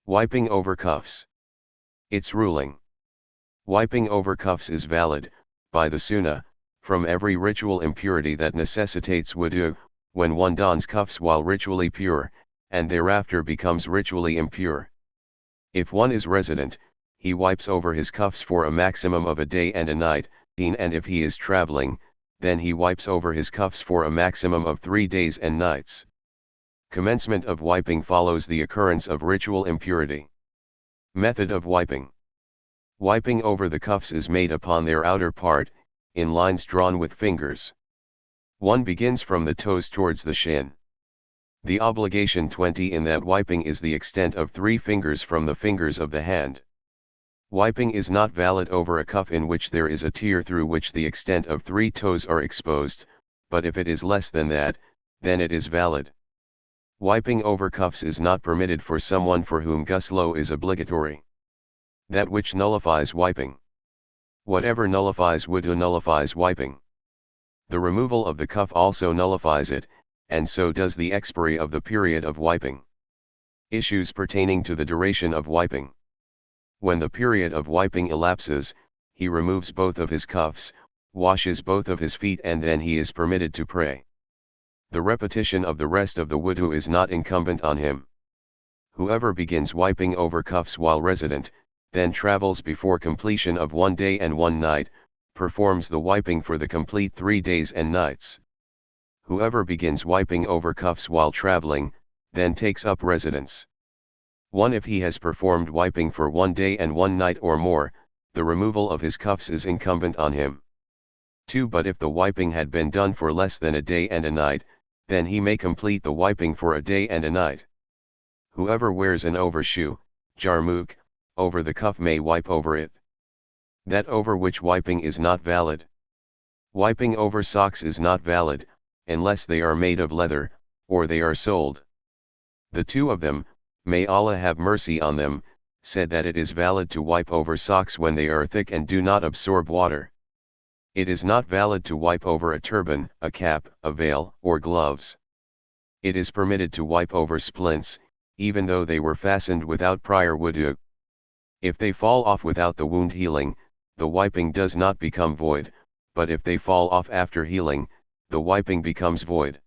Wiping over cuffs. Its ruling. Wiping over cuffs is valid, by the Sunnah, from every ritual impurity that necessitates wudu, when one dons cuffs while ritually pure, and thereafter becomes ritually impure. If one is resident, he wipes over his cuffs for a maximum of a day and a night, and if he is traveling, then he wipes over his cuffs for a maximum of 3 days and nights. Commencement of wiping follows the occurrence of ritual impurity. Method of wiping. Wiping over the cuffs is made upon their outer part, in lines drawn with fingers. One begins from the toes towards the shin. The obligation 20 in that wiping is the extent of 3 fingers from the fingers of the hand. Wiping is not valid over a cuff in which there is a tear through which the extent of 3 toes are exposed, but if it is less than that, then it is valid. Wiping over cuffs is not permitted for someone for whom ghusl is obligatory. That which nullifies wiping. Whatever nullifies wudu nullifies wiping. The removal of the cuff also nullifies it, and so does the expiry of the period of wiping. Issues pertaining to the duration of wiping. When the period of wiping elapses, he removes both of his cuffs, washes both of his feet, and then he is permitted to pray. The repetition of the rest of the wudu is not incumbent on him. Whoever begins wiping over cuffs while resident, then travels before completion of 1 day and 1 night, performs the wiping for the complete 3 days and nights. Whoever begins wiping over cuffs while traveling, then takes up residence. 1. If he has performed wiping for 1 day and 1 night or more, the removal of his cuffs is incumbent on him. 2. But if the wiping had been done for less than a day and a night, then he may complete the wiping for a day and a night. Whoever wears an overshoe, jarmuk, over the cuff may wipe over it. That over which wiping is not valid. Wiping over socks is not valid, unless they are made of leather, or they are soled. The 2 of them, may Allah have mercy on them, said that it is valid to wipe over socks when they are thick and do not absorb water. It is not valid to wipe over a turban, a cap, a veil, or gloves. It is permitted to wipe over splints, even though they were fastened without prior wudu. If they fall off without the wound healing, the wiping does not become void, but if they fall off after healing, the wiping becomes void.